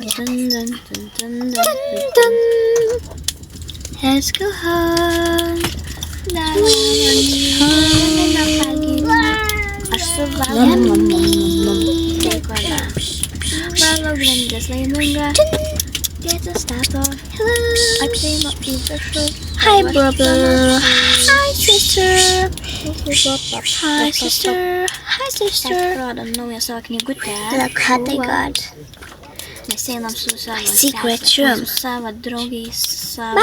Dun, dun, dun, dun, dun, dun, dun. Let's go home. Bardzo grande slajmunga. Get a stato. Hello. I play my fever. Hi, brother. Hi, sister. Hi, sister. Hi, sister. Новые сокни гута. God. Не сенам сусава. Secret room. Сусава други сава.